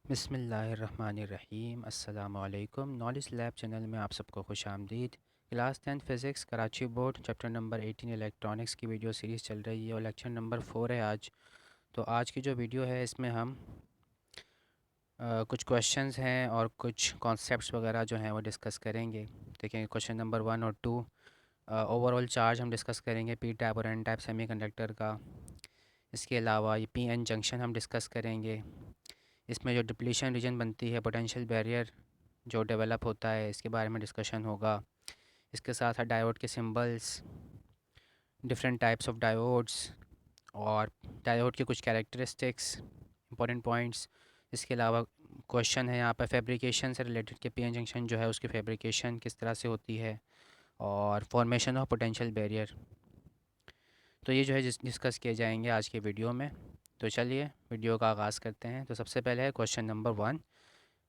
बिस्मिल्लाहिर्रहमानिर्रहीम अस्सलामुअलैकुम। Knowledge lab channel में आप सबको खुश आमदीद। Class 10 physics Karachi board chapter number 18 electronics की वीडियो सीरीज़ चल रही है और लेक्चर नंबर 4 है आज। तो आज की जो वीडियो है इसमें हम कुछ क्वेश्चंस हैं और कुछ कॉन्सेप्ट्स वगैरह जो हैं वो डिस्कस करेंगे। देखेंगे क्वेश्चन नंबर 1 और 2। ओवरऑल चार्ज हम डिस्कस करेंगे पी टाइप और एन टाइप सेमीकंडक्टर का। इसके अलावा ये पी एन जंक्शन हम डिस्कस करेंगे। इसमें जो डिप्लीशन रीजन बनती है, पोटेंशियल बैरियर जो डेवलप होता है, इसके बारे में डिस्कशन होगा। इसके साथ साथ डायोड के symbols, different types of diodes और डायोड के कुछ कैरेक्टरिस्टिक्स, इंपॉर्टेंट पॉइंट्स। इसके अलावा क्वेश्चन है यहाँ पर फैब्रिकेशन से रिलेटेड कि पीएन जंक्शन जो है उसकी फैब्रिकेशन किस तरह से होती है और फॉर्मेशन ऑफ पोटेंशियल बैरियर। तो ये जो है डिस्कस किए जाएंगे आज के वीडियो में। तो चलिए वीडियो का आगाज़ करते हैं। तो सबसे पहले है question number 1।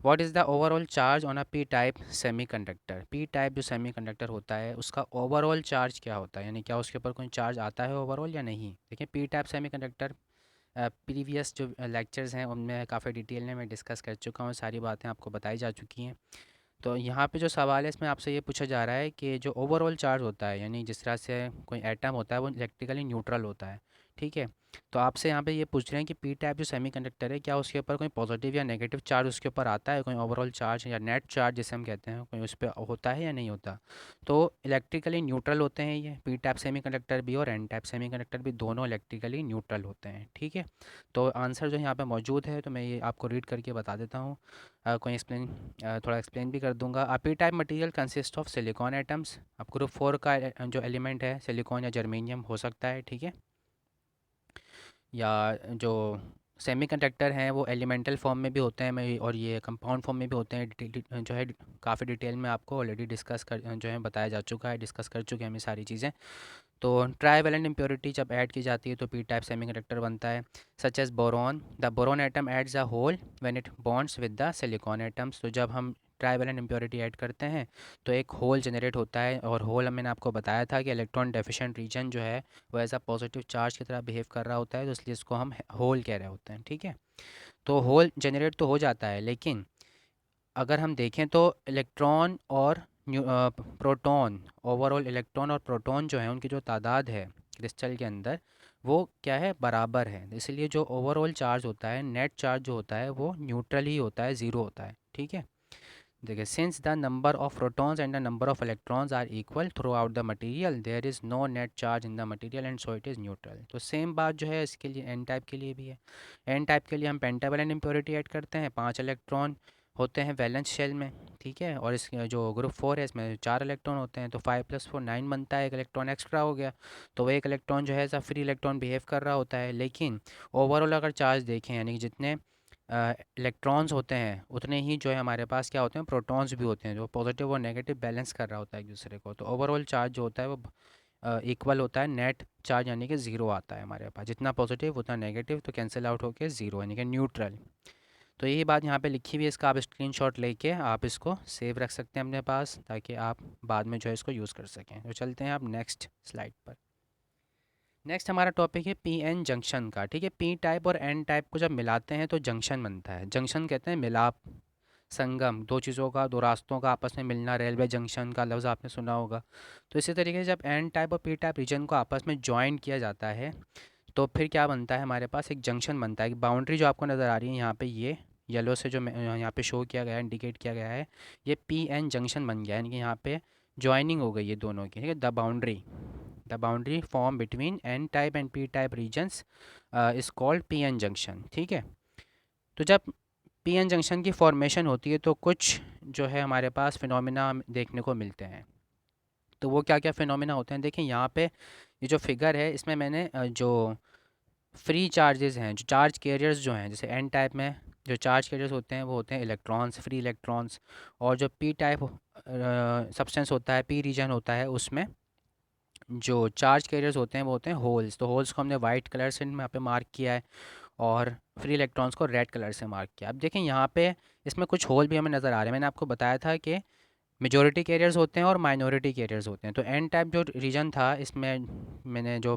What is the overall charge on a P type semiconductor. P type जो सेमीकंडक्टर होता है उसका ओवरऑल चार्ज क्या होता है, यानी क्या उसके ऊपर कोई चार्ज आता है ओवरऑल या नहीं। देखिए पी टाइप सेमीकंडक्टर प्रीवियस जो लेक्चर्स हैं उनमें काफ़ी डिटेल में मैं डिस्कस कर चुका हूँ, सारी बातें आपको बताई जा चुकी हैं। तो यहाँ पे जो सवाल है इसमें आपसे ये पूछा जा रहा है कि जो ओवरऑल चार्ज होता है, यानी जिस तरह से कोई एटम होता है वो इलेक्ट्रिकली न्यूट्रल होता है, ठीक है। तो आपसे यहाँ पे ये पूछ रहे हैं कि पी टाइप जो सेमीकंडक्टर है क्या उसके ऊपर कोई पॉजिटिव या नेगेटिव चार्ज उसके ऊपर आता है, कोई ओवरऑल चार्ज या नेट चार्ज जिसे हम कहते हैं कोई उस पर होता है या नहीं होता। तो इलेक्ट्रिकली न्यूट्रल होते हैं ये पी टाइप सेमीकंडक्टर भी और एन टाइप सेमीकंडक्टर भी, दोनों इलेक्ट्रिकली न्यूट्रल होते हैं, ठीक है। तो आंसर जो यहाँ पे मौजूद है तो मैं ये आपको रीड करके बता देता हूँ। कोई एक्सप्लेन थोड़ा एक्सप्लेन भी कर दूंगा। P type material consist of silicon atoms. अब ग्रुप 4 का जो एलिमेंट है सिलिकॉन या जर्मेनियम हो सकता है, ठीक है। या जो सेमीकंडक्टर हैं वो एलिमेंटल फॉर्म में भी होते हैं और ये कंपाउंड फॉर्म में भी होते हैं। जो है काफ़ी डिटेल में आपको ऑलरेडी डिस्कस कर जो है बताया जा चुका है, डिस्कस कर चुके हैं हम ये सारी चीज़ें। तो ट्राइवेलेंट इम्प्योरिटी जब ऐड की जाती है तो पी टाइप सेमीकंडक्टर बनता है। Such as boron, the boron atom adds a hole when it bonds with the silicon atoms. तो जब हम ट्राइवेलेंट इम्प्योरिटी ऐड करते हैं तो एक होल जनरेट होता है, और होल मैंने आपको बताया था कि इलेक्ट्रॉन डेफिशिएंट रीजन जो है वो एज अ पॉजिटिव चार्ज की तरह बिहेव कर रहा होता है, तो इसलिए इसको हम होल कह रहे होते हैं, ठीक है। तो होल जनरेट तो हो जाता है, लेकिन अगर हम देखें तो इलेक्ट्रॉन और प्रोटॉन, ओवरऑल इलेक्ट्रॉन और प्रोटॉन जो है उनकी जो तादाद है क्रिस्टल के अंदर वो क्या है, बराबर है। इसलिए जो ओवरऑल चार्ज होता है, नेट चार्ज जो होता है वो न्यूट्रल ही होता है, ज़ीरो होता है, ठीक है। देखिए since the number of protons and the number of electrons are equal throughout the material there is no net charge in the material and so it is neutral. तो same बात जो है इसके लिए एन टाइप के लिए भी है। एन टाइप के लिए हम पेंटावैलेंट इम्प्योरिटी ऐड करते हैं, 5 इलेक्ट्रॉन होते हैं वैलेंस शेल में, ठीक है। और इस जो ग्रुप 4 है इसमें 4 इलेक्ट्रॉन होते हैं, तो 5 + 4 9 बनता है, एक इलेक्ट्रॉन एक्स्ट्रा हो गया। तो वो एक इलेक्ट्रॉन जो है ऐसा फ्री इलेक्ट्रॉन बिहेव कर रहा होता है। लेकिन ओवरऑल अगर चार्ज देखें, यानी कि जितने इलेक्ट्रॉन्स होते हैं उतने ही जो है हमारे पास क्या होते हैं, प्रोटॉन्स भी होते हैं, जो पॉजिटिव और नेगेटिव बैलेंस कर रहा होता है एक दूसरे को। तो ओवरऑल चार्ज जो होता है वो इक्वल होता है नेट चार्ज, यानी कि ज़ीरो आता है हमारे पास, जितना पॉजिटिव उतना नेगेटिव, तो कैंसिल आउट होकर ज़ीरो यानी कि न्यूट्रल। तो यही बात यहाँ पे लिखी हुई है, इसका आप स्क्रीनशॉट लेके आप इसको सेव रख सकते हैं अपने पास, ताकि आप बाद में जो है इसको यूज़ कर सकें। तो चलते हैं आप नेक्स्ट स्लाइड पर। नेक्स्ट हमारा टॉपिक है पी एन जंक्शन का, ठीक है। पी टाइप और एन टाइप को जब मिलाते हैं तो जंक्शन बनता है। जंक्शन कहते हैं मिलाप, संगम, दो चीज़ों का, दो रास्तों का आपस में मिलना। रेलवे जंक्शन का लफ्ज़ आपने सुना होगा। तो इसी तरीके से जब एन टाइप और पी टाइप रीजन को आपस में ज्वाइन किया जाता है तो फिर क्या बनता है, हमारे पास एक जंक्शन बनता है। एक बाउंड्री जो आपको नज़र आ रही है यहाँ पे, ये येलो से जो यहाँ पे शो किया गया है, इंडिकेट किया गया है, ये पी एन जंक्शन बन गया है, यानी कि यहाँ पे ज्वाइनिंग हो गई है दोनों की, ठीक है। The boundary form between N type and P type regions is called P N junction, ठीक है। तो जब पी एन जंक्शन की फॉर्मेशन होती है तो कुछ जो है हमारे पास फिनोमिना देखने को मिलते हैं। तो वो क्या क्या फिनोमिना होते हैं, देखिए यहाँ पे ये जो फिगर है इसमें मैंने जो फ्री चार्जेस हैं, जो चार्ज कैरियर्स जो हैं, जैसे एन टाइप में जो चार्ज कैरियर्स होते हैं वो होते हैं इलेक्ट्रॉन्स, फ्री इलेक्ट्रॉन्स। और जो पी टाइप सब्सटेंस होता है, पी रीजन होता है, उसमें जो चार्ज कैरियर्स होते हैं वो होते हैं होल्स। तो होल्स को हमने वाइट कलर से यहाँ पे मार्क किया है और फ्री इलेक्ट्रॉन्स को रेड कलर से मार्क किया। अब देखें यहाँ पे इसमें कुछ होल भी हमें नज़र आ रहे हैं। मैंने आपको बताया था कि मेजॉरिटी कैरियर्स होते हैं और माइनॉरिटी कैरियर्स होते हैं। तो एन टाइप जो रीजन था इसमें मैंने जो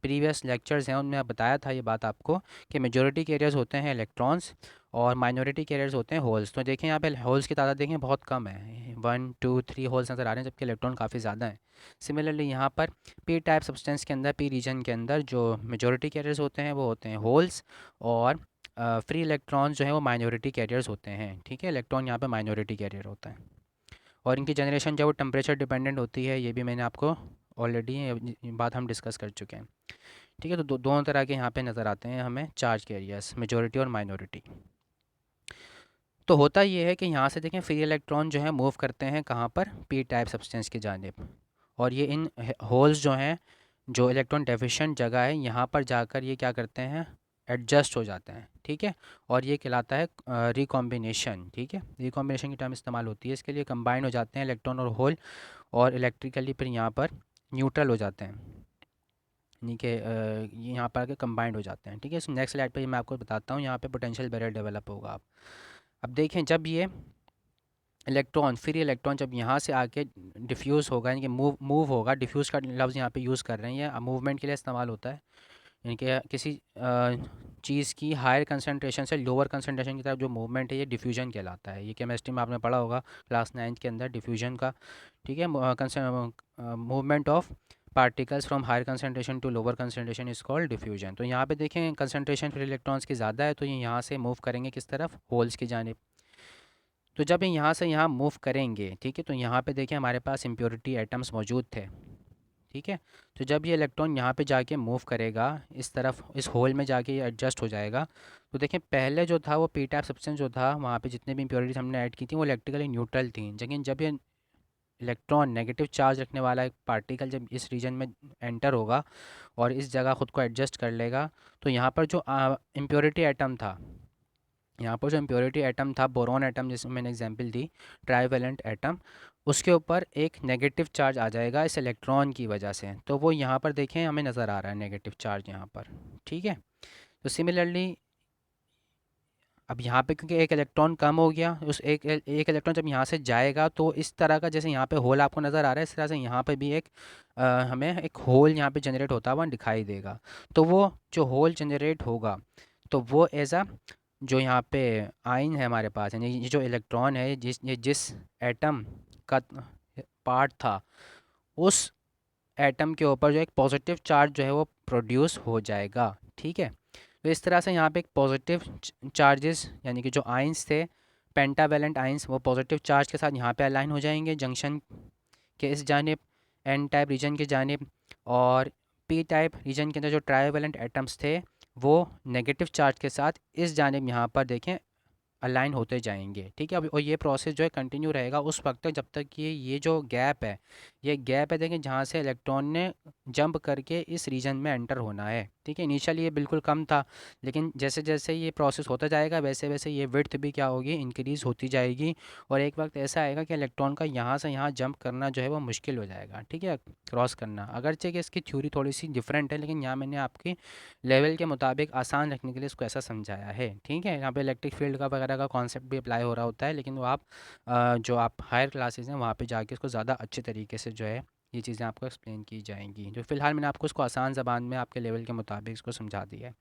प्रीवियस लेक्चर्स हैं उनमें बताया था ये बात आपको कि मेजॉरिटी कैरियर्स होते हैं इलेक्ट्रॉन्स और माइनॉरिटी कैरियर्स होते हैं होल्स। तो देखें यहाँ पे होल्स की तादाद देखें बहुत कम है, 1 2 3 होल्स नज़र आ रहे हैं, जबकि इलेक्ट्रॉन काफ़ी ज़्यादा है। सिमिलरली यहाँ पर पी टाइप सब्सटेंस के अंदर, पी रीजन के अंदर जो मेजॉरिटी कैरियर्स होते हैं वो होते हैं होल्स, और फ्री इलेक्ट्रॉन्स जो है वो माइनॉरिटी कैरियर्स होते हैं। ठीक है, इलेक्ट्रॉन यहाँ पे माइनॉरिटी कैरियर होता है। और इनकी जनरेशन जो है वो टेम्परेचर डिपेंडेंट होती है, ये भी मैंने आपको ऑलरेडी बात हम डिस्कस कर चुके हैं। ठीक है, तो दोनों तरह के यहाँ पे नज़र आते हैं हमें चार्ज कैरियर्स, मेजॉरिटी और माइनॉरिटी। तो होता ये है कि यहाँ से देखें फ्री इलेक्ट्रॉन जो है मूव करते हैं कहाँ पर, पी टाइप सब्सटेंस की जानिब, और ये इन होल्स जो हैं, जो इलेक्ट्रॉन डेफिशिएंट जगह है, यहाँ पर जाकर ये क्या करते हैं, एडजस्ट हो जाते हैं। ठीक है, और ये कहलाता है रिकॉम्बिनेशन। ठीक है, रिकॉम्बिनेशन की टर्म इस्तेमाल होती है इसके लिए। कंबाइन हो जाते हैं इलेक्ट्रॉन और होल, और इलेक्ट्रिकली फिर यहाँ पर न्यूट्रल हो जाते हैं, यानी कि ये यहाँ पर आके कंबाइंड हो जाते हैं। ठीक है, इस नेक्स्ट स्लाइड पे मैं आपको बताता हूँ यहाँ पे पोटेंशियल बैरियर डेवलप होगा। आप अब देखें, जब ये इलेक्ट्रॉन, फ्री इलेक्ट्रॉन जब यहाँ से आके डिफ्यूज़ होगा, यानी कि मूव होगा, डिफ्यूज़ का लफ्ज़ यहाँ पे यूज़ कर रहे हैं, ये मूवमेंट के लिए इस्तेमाल होता है, यानी कि किसी चीज़ की हायर कंसनट्रेशन से लोअर कंसनट्रेशन की तरफ जो मूवमेंट है ये डिफ्यूजन कहलाता है। ये केमिस्ट्री में आपने पढ़ा होगा क्लास 9 के अंदर, डिफ्यूजन का। ठीक है, movement of particles from higher concentration to lower concentration is called diffusion. तो यहाँ पे देखें कंसनट्रेशन फिर इलेक्ट्रॉन्स की ज़्यादा है, तो ये यहाँ से मूव करेंगे किस तरफ, होल्स की जानिब। तो जब ये यहाँ से यहाँ मूव करेंगे, ठीक है, तो यहाँ पे देखें हमारे पास इम्प्योरिटी एटम्स मौजूद थे। ठीक है, तो जब ये इलेक्ट्रॉन यहाँ पे जाके मूव करेगा इस तरफ, इस होल में जाके ये एडजस्ट हो जाएगा, तो देखें पहले जो था वो पी टाइप सब्सटेंस जो था, वहाँ पे जितने भी इम्प्योरिटीज हमने ऐड की थी वो इलेक्ट्रिकली न्यूट्रल थी। लेकिन जब ये इलेक्ट्रॉन नेगेटिव चार्ज रखने वाला एक पार्टिकल जब इस रीजन में एंटर होगा और इस जगह ख़ुद को एडजस्ट कर लेगा, तो यहाँ पर जो इम्प्योरिटी एटम था, यहाँ पर जो इम्प्योरिटी एटम था, बोरॉन एटम जिसमें मैंने एग्जांपल दी, ट्राईवेलेंट एटम, उसके ऊपर एक नेगेटिव चार्ज आ जाएगा इस इलेक्ट्रॉन की वजह से। तो वो यहाँ पर देखें हमें नज़र आ रहा है नेगेटिव चार्ज यहाँ पर। ठीक है, तो सिमिलरली अब यहाँ पे क्योंकि एक इलेक्ट्रॉन कम हो गया, उस एक इलेक्ट्रॉन जब यहाँ से जाएगा तो इस तरह का, जैसे यहाँ पे होल आपको नज़र आ रहा है, इस तरह से यहाँ पे भी हमें एक होल यहाँ पे जनरेट होता हुआ दिखाई देगा। तो वो जो होल जनरेट होगा, तो वो एज अ, जो यहाँ पे आयन है हमारे पास, यानी ये जो इलेक्ट्रॉन है, जिस एटम का पार्ट था, उस एटम के ऊपर जो एक पॉजिटिव चार्ज जो है वो प्रोड्यूस हो जाएगा। ठीक है, तो इस तरह से यहाँ पे एक पॉजिटिव चार्जेस, यानी कि जो आयंस थे, पेंटावेलेंट आयंस, वो पॉजिटिव चार्ज के साथ यहाँ पे अलाइन हो जाएंगे जंक्शन के इस जानिब, एन टाइप रीजन की जानिब, और पी टाइप रीजन के अंदर जो ट्राईवेलेंट एटम्स थे वो नेगेटिव चार्ज के साथ इस जानिब यहाँ पर देखें अलाइन होते जाएंगे। ठीक है, अभी और ये प्रोसेस जो है कंटिन्यू रहेगा उस वक्त तक जब तक कि ये जो गैप है, ये गैप है देखें जहाँ से इलेक्ट्रॉन ने जंप करके इस रीजन में एंटर होना है। ठीक है, इनिशियली ये बिल्कुल कम था, लेकिन जैसे जैसे ये प्रोसेस होता जाएगा वैसे वैसे ये विड्थ भी क्या होगी, इंक्रीज़ होती जाएगी, और एक वक्त ऐसा आएगा कि इलेक्ट्रॉन का यहाँ से यहाँ जंप करना जो है वो मुश्किल हो जाएगा। ठीक है, क्रॉस करना, अगरचे कि इसकी थ्योरी थोड़ी सी डिफरेंट है, लेकिन यहाँ मैंने आपकी लेवल के मुताबिक आसान रखने के लिए इसको ऐसा समझाया है। ठीक है, यहाँ पे इलेक्ट्रिक फील्ड का वगैरह का कॉन्सेप्ट भी अप्लाई हो रहा होता है, लेकिन वो आप जो आप हायर क्लासेस हैं वहाँ पे जाके इसको ज़्यादा अच्छे तरीके से जो है ये चीज़ें आपको एक्सप्लेन की जाएंगी। जो फ़िलहाल मैंने आपको इसको आसान ज़बान में आपके लेवल के मुताबिक इसको समझा दिया है।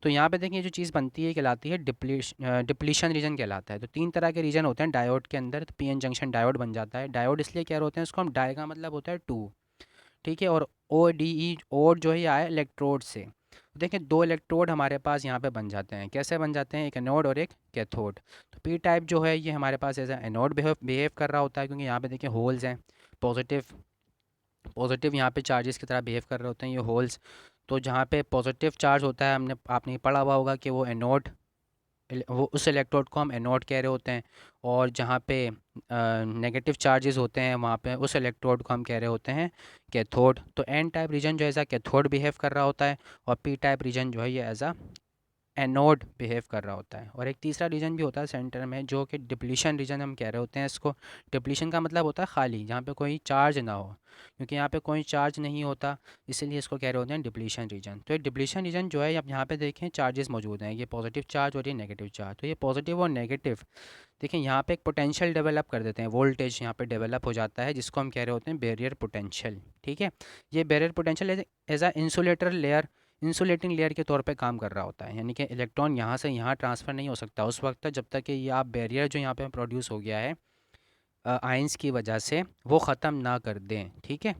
तो यहाँ पे देखिए जो चीज़ बनती है कहलाती है डिप्लीशन रीजन कहलाता है। तो 3 तरह के रीजन होते हैं डायोड के अंदर। तो पीएन जंक्शन डायोड बन जाता है। डायोड इसलिए कह रहे होते हैं उसको हम, डाई का मतलब होता है 2। ठीक है, और ओ डी ई, ओड जो है ये आया इलेक्ट्रोड से। देखिए 2 इलेक्ट्रोड हमारे पास यहाँ पे बन जाते हैं। कैसे बन जाते हैं, एक एनोड और एक कैथोड। तो पी टाइप जो है ये हमारे पास एज एनोड बिहेव कर रहा होता है, क्योंकि यहाँ पे देखिए होल्स हैं, पॉजिटिव पॉजिटिव यहाँ पे चार्जेस की तरह बिहेव कर रहे होते हैं ये होल्स। तो जहाँ पे पॉजिटिव चार्ज होता है, आपने पढ़ा हुआ होगा कि वो एनोड, वो उस इलेक्ट्रोड को हम एनोड कह रहे होते हैं, और जहाँ पे नेगेटिव चार्जेस होते हैं वहाँ पे उस इलेक्ट्रोड को हम कह रहे होते हैं कैथोड। तो एन टाइप रीजन जो है एज कैथोड बिहेव कर रहा होता है, और पी टाइप रीजन जो है ये एज एनोड बिहेव कर रहा होता है। और एक तीसरा रीजन भी होता है सेंटर में, जो कि डिप्लीशन रीजन हम कह रहे होते हैं इसको। डिप्लीशन का मतलब होता है खाली, जहाँ पे कोई चार्ज ना हो, क्योंकि यहाँ पे कोई चार्ज नहीं होता, इसीलिए इसको कह रहे होते हैं डिप्लीशन रीजन। तो ये डिप्लीशन रीजन जो है, अब यहाँ पे देखें चार्जेस मौजूद हैं, ये पॉजिटिव चार्ज और ये नेगेटिव चार्ज। तो ये पॉजिटिव और नेगेटिव देखें यहाँ पे एक पोटेंशियल डेवलप कर देते हैं, वोल्टेज यहाँ पे डेवलप हो जाता है, जिसको हम कह रहे होते हैं बैरियर पोटेंशियल। ठीक है, ये barrier potential as a insulator layer insulating layer के तौर पे काम कर रहा होता है, यानी कि इलेक्ट्रॉन यहाँ से यहाँ ट्रांसफ़र नहीं हो सकता उस वक्त तक जब तक कि ये आप बैरियर जो यहाँ पे प्रोड्यूस हो गया है आयंस की वजह से वो ख़त्म ना कर दें। ठीक है,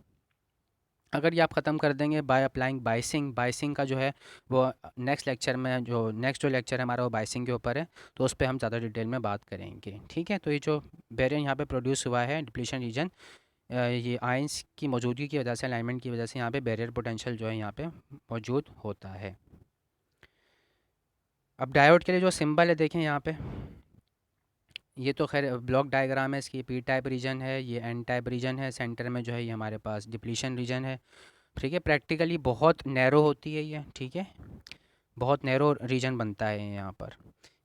अगर ये आप ख़त्म कर देंगे बाय अप्लाइंग बाइसिंग, बाइसिंग का जो है वो नेक्स्ट लेक्चर में, जो नेक्स्ट जो लेक्चर है हमारा वो बाइसिंग के ऊपर है, तो उस पर हम ज़्यादा डिटेल में बात करेंगे। ठीक है, तो ये जो बैरियर यहाँ पे प्रोड्यूस हुआ है डिप्लीशन रीजन, ये आयंस की मौजूदगी की वजह से, अलाइनमेंट की वजह से यहाँ पे बैरियर पोटेंशियल जो है यहाँ पे मौजूद होता है। अब डायोड के लिए जो सिंबल है देखें यहाँ पे, ये तो खैर ब्लॉक डायग्राम है इसकी, पी टाइप रीजन है, ये एन टाइप रीजन है, सेंटर में जो है ये हमारे पास डिप्लीशन रीजन है। ठीक है, प्रैक्टिकली बहुत नैरो होती है ये। ठीक है, बहुत नैरो रीजन बनता है यहाँ पर।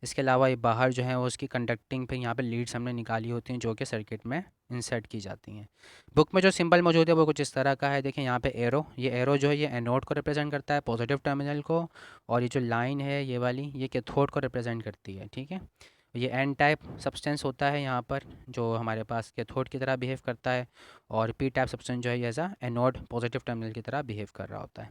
इसके अलावा ये बाहर जो है वो उसकी कंडक्टिंग पे यहाँ पे लीड्स हमने निकाली होती हैं जो कि सर्किट में इंसर्ट की जाती हैं। बुक में जो सिंबल मौजूद है वो कुछ इस तरह का है, देखें यहाँ पे एरो, ये एरो जो है ये एनोड को रिप्रेजेंट करता है, पॉजिटिव टर्मिनल को, और ये जो लाइन है ये वाली ये कैथोड को रिप्रेजेंट करती है। ठीक है, ये एन टाइप सब्सटेंस होता है यहाँ पर जो हमारे पास कैथोड की तरह बिहेव करता है, और पी टाइप सब्सटेंस जो है एज एनोड पॉजिटिव टर्मिनल की तरह बिहेव कर रहा होता है।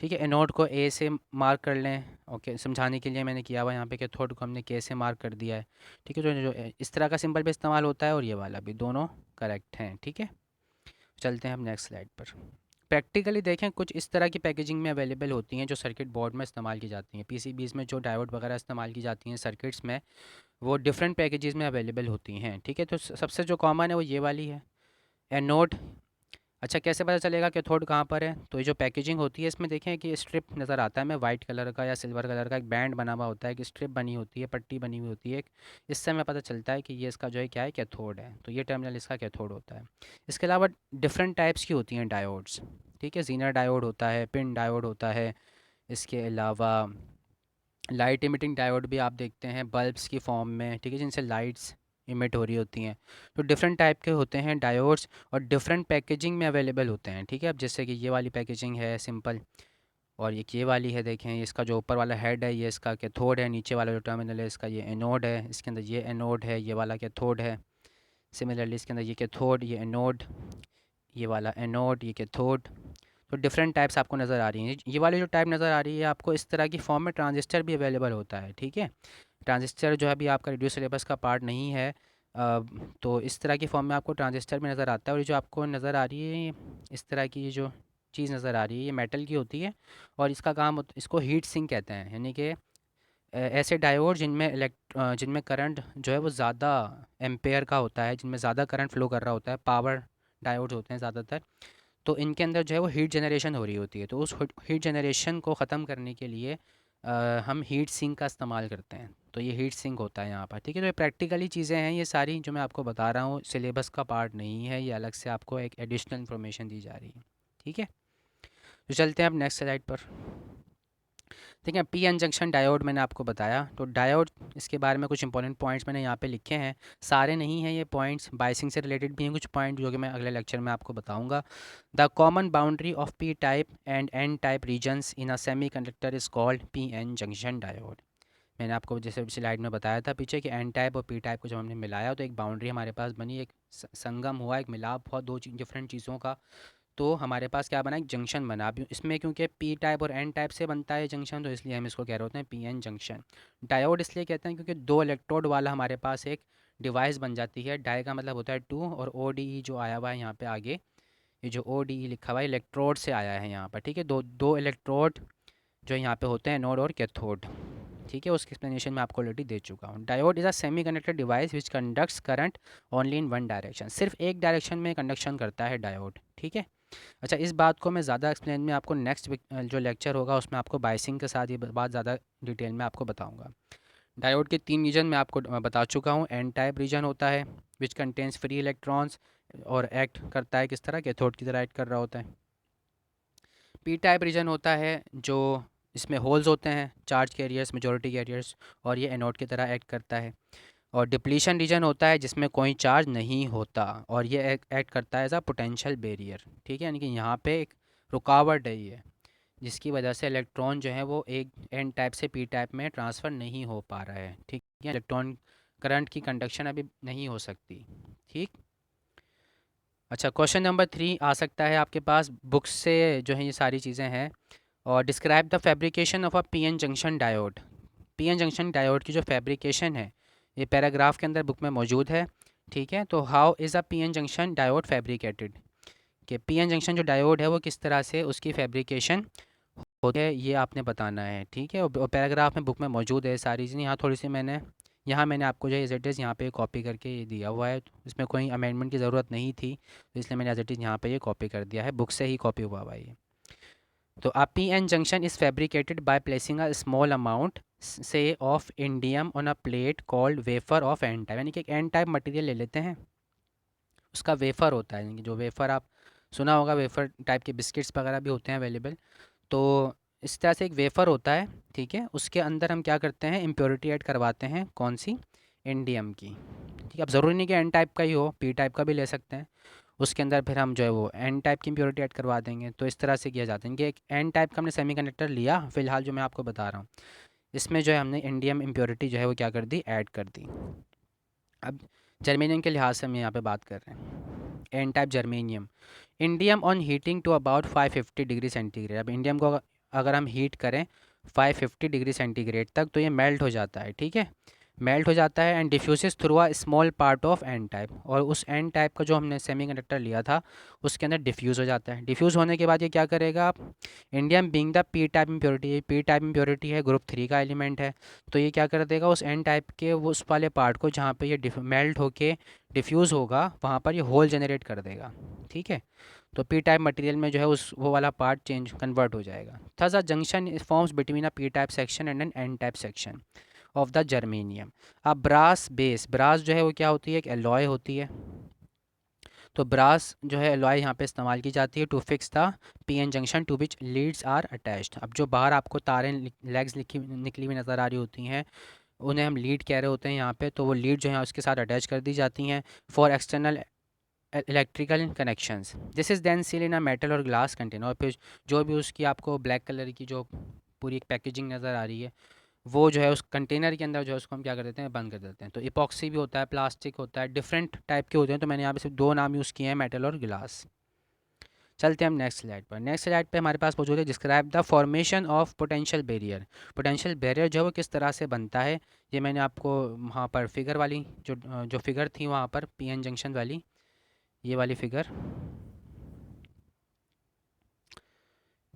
ठीक है, एनोड को ए से मार्क कर लें, ओके, समझाने के लिए मैंने किया हुआ यहाँ पे कैथोड को हमने के से मार्क कर दिया है। ठीक है, जो इस तरह का सिंबल भी इस्तेमाल होता है और ये वाला भी, दोनों करेक्ट हैं। ठीक है, चलते हैं हम नेक्स्ट स्लाइड पर। प्रैक्टिकली देखें कुछ इस तरह की पैकेजिंग में अवेलेबल होती हैं जो सर्किट बोर्ड में इस्तेमाल की जाती हैं, पीसीबीज में जो डायोड वगैरह इस्तेमाल की जाती हैं सर्किट्स में, वो डिफरेंट पैकेजेस में अवेलेबल होती हैं। ठीक है, तो सबसे जो कॉमन है वो ये वाली है, एनोड। अच्छा, कैसे पता चलेगा कैथोड कहाँ पर है? तो ये जो पैकेजिंग होती है इसमें देखें कि स्ट्रिप नज़र आता है, मैं वाइट कलर का या सिल्वर कलर का एक बैंड बना हुआ होता है, कि स्ट्रिप बनी होती है, पट्टी बनी हुई होती है एक, इससे हमें पता चलता है कि ये इसका जो है क्या है, कैथोड है, तो ये टर्मिनल इसका कैथोड होता है। इसके अलावा डिफरेंट टाइप्स की होती हैं डायोड्स। ठीक है, जीनर डायोड होता है, पिन डायोड होता है, इसके अलावा लाइट इमिटिंग डायोड भी आप देखते हैं बल्ब्स की फॉर्म में। ठीक है, जिनसे लाइट्स इमिट हो रही होती हैं। तो डिफरेंट टाइप के होते हैं डायोड्स, और डिफरेंट पैकेजिंग में अवेलेबल होते हैं। ठीक है, अब जैसे कि ये वाली पैकेजिंग है सिंपल, और ये वाली है, देखें इसका जो ऊपर वाला हेड है ये इसका कैथोड है, नीचे वाला जो टर्मिनल है इसका ये एनोड है, इसके अंदर ये एनोड है, ये वाला कैथोड है। सिमिलरली इसके अंदर ये कैथोड, ये एनोड, ये वाला एनोड, ये कैथोड। तो डिफरेंट टाइप्स आपको नज़र आ रही हैं। ये वाली जो टाइप नज़र आ रही है आपको, इस तरह की फॉर्म में ट्रांजिस्टर भी अवेलेबल होता है। ठीक है, ट्रांजिस्टर जो है अभी आपका रेडियो सिलेबस का पार्ट नहीं है, तो इस तरह की फॉर्म में आपको ट्रांजिस्टर भी नज़र आता है। और ये जो आपको नज़र आ रही है इस तरह की ये जो चीज़ नज़र आ रही है ये मेटल की होती है, और इसका काम इसको हीट सिंक कहते हैं, यानी कि ऐसे डायोड जिनमें करंट जो है वो ज़्यादा एम्पेयर का होता है, जिनमें ज़्यादा करंट फ्लो कर रहा होता है, पावर डायोड होते हैं ज़्यादातर, तो इनके अंदर जो है वो हीट जनरेशन हो रही होती है। तो उस हीट जनरेशन को ख़त्म करने के लिए हम हीट सिंक का इस्तेमाल करते हैं, तो ये हीट सिंक होता है यहाँ पर। ठीक है, तो ये प्रैक्टिकली चीज़ें हैं ये सारी जो मैं आपको बता रहा हूँ, सिलेबस का पार्ट नहीं है, ये अलग से आपको एक एडिशनल इन्फॉर्मेशन दी जा रही है। ठीक है, तो चलते हैं अब नेक्स्ट स्लाइड पर। ठीक है, पी एन जंक्शन डायोड मैंने आपको बताया, तो डायोड इसके बारे में कुछ इंपॉर्टेंट पॉइंट्स मैंने यहाँ पे लिखे हैं, सारे नहीं हैं ये पॉइंट्स, बाइसिंग से रिलेटेड भी हैं कुछ पॉइंट जो कि मैं अगले लेक्चर में आपको बताऊंगा। The common boundary of P type and N type regions in a semiconductor is called P N junction diode. मैंने आपको जैसे स्लाइड में बताया था पीछे कि एन टाइप और पी टाइप को जब हमने मिलाया तो एक बाउंड्री हमारे पास बनी, एक संगम हुआ, एक मिलाप हुआ दो डिफरेंट चीज़ों का, तो हमारे पास क्या बना, एक जंक्शन बना। अब इसमें क्योंकि पी टाइप और एन टाइप से बनता है जंक्शन, तो इसलिए हम इसको कह रहे होते हैं पी एन जंक्शन। डायोड इसलिए कहते हैं क्योंकि दो इलेक्ट्रोड वाला हमारे पास एक डिवाइस बन जाती है। डाई का मतलब होता है टू, और ओ डी ई जो आया हुआ है यहाँ पे आगे, ये जो ओ डी ई लिखा हुआ है इलेक्ट्रोड से आया है यहाँ पर। ठीक है, दो दो इलेक्ट्रोड जो यहाँ पे होते हैं, एनोड और कैथोड। ठीक है, उसकी एक्सप्लेनेशन मैं आपको ऑलरेडी दे चुका हूँ। Diode is a semi conductor device which conducts current only in one direction, सिर्फ एक डायरेक्शन में कंडक्शन करता है डायोड। ठीक है, अच्छा, इस बात को मैं ज़्यादा एक्सप्लेन में आपको नेक्स्ट जो लेक्चर होगा उसमें आपको बाइसिंग के साथ ये बात ज़्यादा डिटेल में आपको बताऊंगा। डायोड के तीन रीजन मैं आपको बता चुका हूँ। एन टाइप रीजन होता है विच कंटेन्स फ्री इलेक्ट्रॉन्स, और एक्ट करता है किस तरह, कैथोड की तरह एक्ट कर रहा होता है। पी टाइप रीजन होता है जो इसमें होल्स होते हैं, चार्ज कैरियर्स, मेजॉरिटी कैरियर्स, और ये एनोड की तरह एक्ट करता है। और डिप्लीशन रीजन होता है जिसमें कोई चार्ज नहीं होता, और ये एक्ट करता है एज अ पोटेंशियल बैरियर। ठीक है, यानी कि यहाँ पे एक रुकावट है ये, जिसकी वजह से इलेक्ट्रॉन जो है वो एक एन टाइप से पी टाइप में ट्रांसफ़र नहीं हो पा रहा है। ठीक है, इलेक्ट्रॉन करंट की कंडक्शन अभी नहीं हो सकती। ठीक, अच्छा, क्वेश्चन नंबर 3 आ सकता है आपके पास बुक्स से, जो है ये सारी चीज़ें हैं, और describe the fabrication of a PN junction diode. PN junction diode की जो फैब्रिकेशन है ये पैराग्राफ के अंदर बुक में मौजूद है। ठीक है, तो how is a PN junction diode fabricated, कि पीएन जंक्शन जो डायोड है वो किस तरह से उसकी फैब्रिकेशन होती है ये आपने बताना है। ठीक है, और पैराग्राफ में बुक में मौजूद है सारी चीज़ें। यहाँ थोड़ी सी मैंने आपको जो एज इट इज़ यहाँ पे कॉपी करके ये दिया हुआ है, इसमें कोई अमेंडमेंट की ज़रूरत नहीं थी, तो इसलिए मैंने एज इट इज़ यहाँ पे ये कॉपी कर दिया है, बुक से ही कॉपी हुआ हुआ है ये। तो a PN junction is fabricated by placing a small amount say of indium on a plate called wafer of n type, यानी कि एक n टाइप मटेरियल ले लेते हैं, उसका वेफ़र होता है, यानी कि जो वेफ़र आप सुना होगा, वेफ़र टाइप के बिस्किट्स वगैरह भी होते हैं अवेलेबल। तो इस तरह से एक वेफ़र होता है। ठीक है, उसके अंदर हम क्या करते हैं, इम्प्योरिटी ऐड करवाते हैं, कौन सी, इंडियम की। ठीक है, अब ज़रूरी नहीं कि एन टाइप का ही हो, पी टाइप का भी ले सकते हैं। उसके अंदर फिर हम जो है वो एन टाइप की इम्प्योरिटी ऐड करवा देंगे। तो इस तरह से किया जाता है कि एक एन टाइप का हमने सेमीकंडक्टर लिया, फ़िलहाल जो मैं आपको बता रहा हूँ, इसमें जो है हमने इंडियम इम्प्योरिटी जो है वो क्या कर दी, ऐड कर दी। अब जर्मेनियम के लिहाज से हम यहाँ पे बात कर रहे हैं, N type germanium. Indium on heating to about 550 degree centigrade. अब इंडियम को अगर हम हीट करें 550 डिग्री सेंटीग्रेड तक, तो ये मेल्ट हो जाता है। ठीक है, मेल्ट हो जाता है and diffuses through a small part of N type, और उस एन टाइप का जो हमने सेमीकंडक्टर लिया था उसके अंदर डिफ्यूज़ हो जाता है। डिफ्यूज़ होने के बाद ये क्या करेगा, आप indium being the P type impurity, ये पी टाइप इम्प्योरिटी है, ग्रुप 3 का एलिमेंट है, तो ये क्या कर देगा, उस एन टाइप के वो उस वाले पार्ट को जहाँ पे ये मेल्ट होके डिफ्यूज़ होगा वहाँ पर ये होल जनरेट कर देगा। ठीक है, तो पी टाइप मटेरियल में जो है उस वो वाला पार्ट चेंज कन्वर्ट हो जाएगा। Thus a junction forms between a P type section and N N type section of the germanium. अब ब्रास बेस, ब्रास जो है वो क्या होती है, एक एलॉय होती है। तो ब्रास जो है एलॉय यहाँ पे इस्तेमाल की जाती है to fix the PN junction to which leads are attached. अब जो बाहर आपको तारें लेग्स निकली हुई नज़र आ रही होती हैं, उन्हें हम लीड कह रहे होते हैं यहाँ पे, तो वो लीड जो है उसके साथ अटैच कर दी जाती हैं for external electrical connections. This is then seal in a metal और ग्लास कंटेनर। और फिर जो भी उसकी आपको ब्लैक कलर की जो पूरी एक पैकेजिंग नज़र आ रही है, वो जो है उस कंटेनर के अंदर जो है उसको हम क्या कर देते हैं, बंद कर देते हैं। तो इपॉक्सी भी होता है, प्लास्टिक होता है, डिफरेंट टाइप के होते हैं, तो मैंने यहाँ पे सिर्फ दो नाम यूज़ किए हैं, मेटल और गिलास। चलते हैं हम नेक्स्ट स्लाइड पर। नेक्स्ट स्लाइड पे हमारे पास मौजूद है describe the formation of potential barrier. Potential barrier जो है वो किस तरह से बनता है, ये मैंने आपको वहाँ पर फिगर वाली जो फिगर थी वहाँ पर पीएन जंक्शन वाली, ये वाली फिगर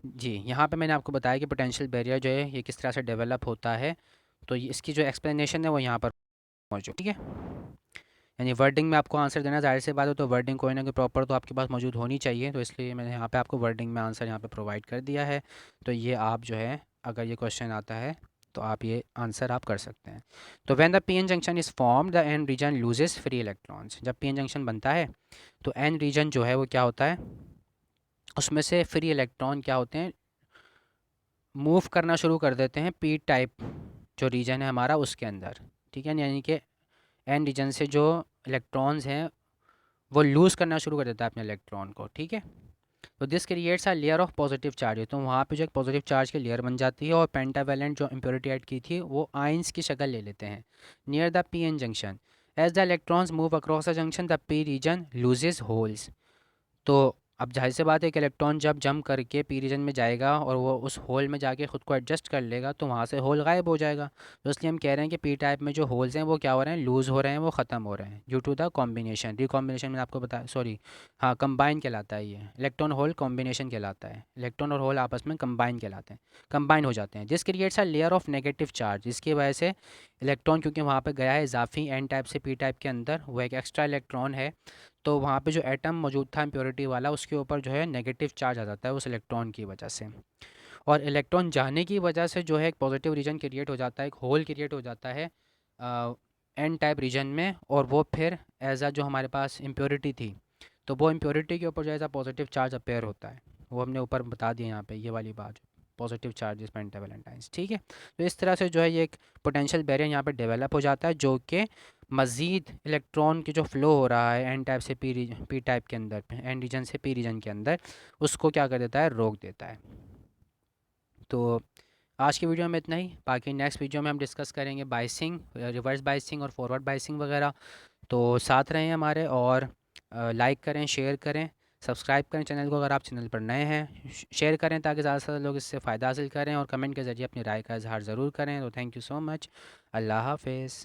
जी, यहाँ पे मैंने आपको बताया कि पोटेंशियल बैरियर जो है ये किस तरह से डेवलप होता है। तो इसकी जो एक्सप्लेनेशन है वो यहाँ पर मौजूद। ठीक है, यानी वर्डिंग में आपको आंसर देना, जाहिर सी बात है, तो वर्डिंग कोई ना कोई प्रॉपर तो आपके पास मौजूद होनी चाहिए, तो इसलिए मैंने यहाँ पे आपको वर्डिंग में आंसर यहाँ पे प्रोवाइड कर दिया है। तो ये आप जो है अगर ये क्वेश्चन आता है तो आप ये आंसर आप कर सकते हैं। तो when the PN junction is form the N region loses free electrons. जब पीएन जंक्शन बनता है तो एन रीजन जो है वो क्या होता है, उसमें से फ्री इलेक्ट्रॉन क्या होते हैं, मूव करना शुरू कर देते हैं पी टाइप जो रीजन है हमारा उसके अंदर। ठीक है, यानी कि एन रीजन से जो इलेक्ट्रॉन्स हैं वो लूज़ करना शुरू कर देता है अपने इलेक्ट्रॉन को। ठीक है, तो this creates a layer of positive charge, तो वहाँ पे जो एक पॉजिटिव चार्ज की लेयर बन जाती है, और पेंटावेलेंट जो इम्प्योरिटी ऐड की थी वो आइंस की शक्ल ले लेते हैं near the P N junction. As the electrons move across the junction the P region loses holes. तो अब जाहिर सी बात है कि इलेक्ट्रॉन जब जंप करके पी रीजन में जाएगा और वो उस होल में जाके ख़ुद को एडजस्ट कर लेगा, तो वहाँ से होल गायब हो जाएगा। तो इसलिए हम कह रहे हैं कि पी टाइप में जो होल्स हैं वो क्या हो रहे हैं, लूज़ हो रहे हैं, वो ख़त्म हो रहे हैं due to the combination. Recombination मैंने आपको बताया, सॉरी हाँ, कंबाइन कहलाता है ये, इलेक्ट्रॉन होल कॉम्बिनेशन कहलाता है। इलेक्ट्रॉन और होल आपस में कंबाइन कहलाते हैं, कंबाइन हो जाते हैं। This creates a layer of negative charge, इसकी वजह से इलेक्ट्रॉन क्योंकि वहाँ पर गया है इजाफी एन टाइप से पी टाइप के अंदर, वो एक एक्स्ट्रा इलेक्ट्रॉन है, तो वहाँ पे जो एटम मौजूद था इम्प्योरिटी वाला उसके ऊपर जो है नेगेटिव चार्ज आ जाता है उस इलेक्ट्रॉन की वजह से। और इलेक्ट्रॉन जाने की वजह से जो है एक पॉजिटिव रीजन क्रिएट हो जाता है, एक होल क्रिएट हो जाता है एन टाइप रीजन में, और वो फिर एज आ जो हमारे पास इम्प्योरिटी थी, तो वो इम्प्योरिटी के ऊपर जो है पॉजिटिव चार्ज अपेयर होता है, वो हमने ऊपर बता दिया यहाँ पे ये वाली बात, पॉजिटिव चार्जेस पेंटावेलेंटाइन्स। ठीक है, तो इस तरह से जो है ये एक पोटेंशियल बैरियर यहाँ पे डेवलप हो जाता है, जो कि मज़ीद इलेक्ट्रॉन की जो फ़्लो हो रहा है एन टाइप से पी टाइप के अंदर, एन रीजन से पी रीजन के अंदर, उसको क्या कर देता है, रोक देता है। तो आज की वीडियो में इतना ही, बाकी नेक्स्ट वीडियो में हम डिस्कस करेंगे बाइसिंग, रिवर्स बाइसिंग और फॉरवर्ड बाइसिंग वगैरह। तो साथ रहें हमारे, और लाइक करें, शेयर करें, सब्सक्राइब करें चैनल को अगर आप चैनल पर नए हैं, शेयर करें ताकि ज़्यादा से ज़्यादा लोग इससे फ़ायदा हासिल करें, और कमेंट के ज़रिए अपनी राय का इजहार ज़रूर करें। तो थैंक यू सो मच। अल्लाह हाफिज़।